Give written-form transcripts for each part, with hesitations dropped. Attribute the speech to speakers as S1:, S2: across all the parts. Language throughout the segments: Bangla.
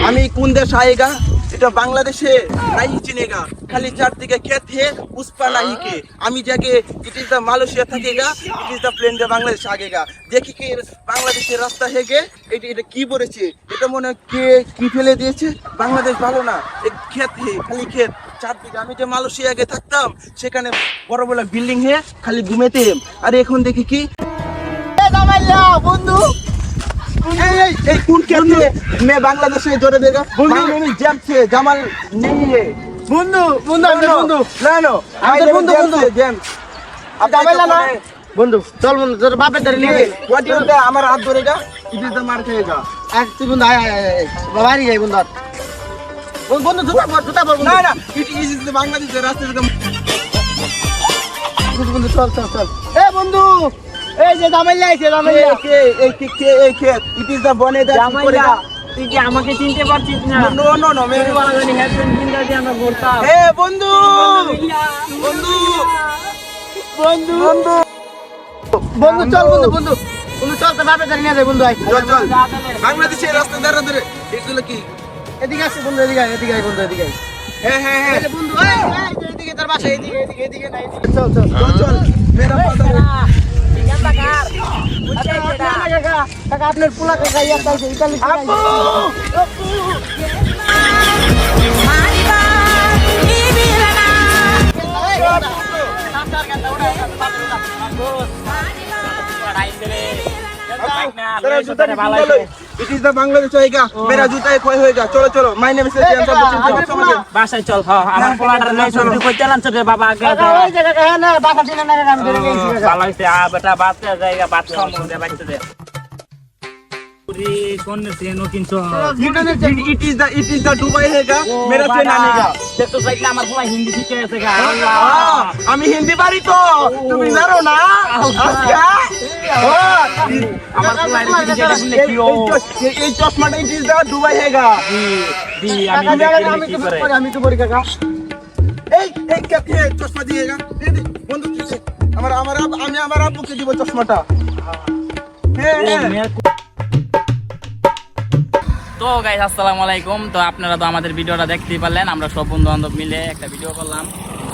S1: আমি কোন দেশ आएगा এটা বাংলাদেশে নাই চিনেগা খালি চারদিকে খেত হে পুষ্পা নাহি কে আমি জাগে ইট ইজ দ্য মালয়েশিয়া থাকেগা it is the plane the Bangladesh আগেগা দেখি কি বাংলাদেশের রাস্তা হেগে এটা কি বলেছে এটা মনে কে কি ফেলে দিয়েছে বাংলাদেশ ভালো না খেত হে খালি খেত চারদিকে আমি যে মালয়েশিয়া আগে থাকতাম সেখানে বড় বড় বিল্ডিং হে খালি ঘুমেতে আর এখন দেখি কি বন্ধু এই কোন খেতে मैं बांग्लादेश से जोड़े देगा बंधु जब से जमाल नहीं है बंधु बंधु बंधु ना आइए बंधु बंधु जेम्स अब जामेला ना बंधु चल बंधु तेरे बाप तेरे लिए व्हाट यू द हमारा हाथ धरेगा इट इज द मार खाएगा एक तू बंधु आया बाहर ही है बंधु बंधु जूता बोल ना इट इज द बांग्लादेश रास्ते से बंधु चल ए बंधु এই যে জামাইলা আইছে জামাইলা এই ইট ইজ দা বনেদা জামাইলা তুই কি আমাকে চিনতে পারছিস না নো মেরে বলা জানি হেডফোন কিনতে দিয়ে আমরা বলতাম এ বন্ধু বন্ধু বন্ধু বন্ধু বন্ধু চল বন্ধু চল তো বাপে ধরে নিয়ে যাই বন্ধু আই চল বাংলাদেশের রাস্তা ধরে এগুলো কি এদিকে আসে বন্ধু এদিকে আয় বন্ধু এদিকে হ্যাঁ বন্ধু এই এদিকে তোর বাসা এদিকে না এদিকে চল মেরা ফাদার kakak আপনার পোলা কাকা ইয়াত আছে ইতালি আপু মারিবা ইবিরানা সাতার ঘন্টা উড়া It is the Bangladesh आएगा मेरा जूता एक खोए होएगा चलो my name is James বাসায় চল আমার পোলাটার নাই শুধু কই চালান চলে বাবা আগে ওই জায়গা হ্যাঁ না বাসা দিনা না আমি ধরে গেছি ভালো হইছে বেটা বাচ্চা জায়গা বাচ্চা মনে বাইতে দে पूरी कौन से no 300 it is the Dubai हैगा मेरा ट्रेन आनेगा देख तो साइड আমার পোলা হিন্দি শিখে আছেগা আমি হিন্দি পারি তো তুমি জানো না আচ্ছা আমার পোলা হিন্দি শিখে কিও এই চশমাটা it is the Dubai हैगा दी আমি তো পড়ি কাকা এই কে চশমা দিয়েগা দে বন্ধু দিছে আমি আমার আব্বুকে দিব চশমাটা হ্যাঁ তো গাইস আসসালামু আলাইকুম তো আপনারা তো আমাদের ভিডিওটা দেখতেই পারলেন আমরা সব বন্ধু বান্ধব মিলে একটা ভিডিও করলাম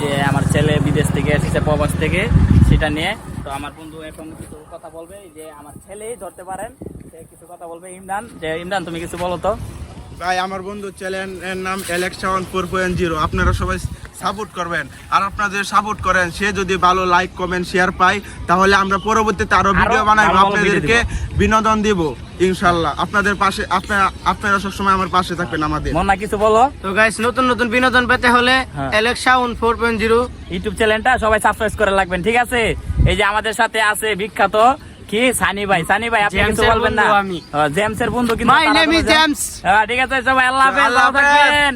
S1: যে আমার ছেলে বিদেশ থেকে এসেছে প্রবাস থেকে সেটা নিয়ে তো আমার বন্ধু এখন কিছু কথা বলবে যে আমার ছেলেই ধরতে পারেন সে কিছু কথা বলবে ইমরান তুমি কিছু বলো তো ভাই আমার বন্ধু চ্যানেলের নাম এলেক্সাওয়ান 4.0 আপনারা সবাই সাপোর্ট করবেন আর আপনাদের সাপোর্ট করেন সে যদি ভালো লাইক কমেন্ট শেয়ার পাই তাহলে আমরা পরবর্তীতে আরো ভিডিও বানাবো আপনাদেরকে বিনোদন দেব ইনশাআল্লাহ আপনাদের পাশে আপনারা সব সময় আমার পাশে থাকবেন আমাদের মনে কিছু বলো তো গাইস নতুন বিনোদন পেতে হলে এলেক্সাওয়ান 4.0 ইউটিউব চ্যানেলটা সবাই সাবস্ক্রাইব করে রাখবেন ঠিক আছে এই যে আমাদের সাথে আছে বিখ্যাত কি সানি ভাই আপনি কিছু বলবেন না জেমসের বন্ধু কিন্তু মাই নেম ইজ জেমস ঠিক আছে সবাই আল্লাহ হাফেজ ভালো থাকবেন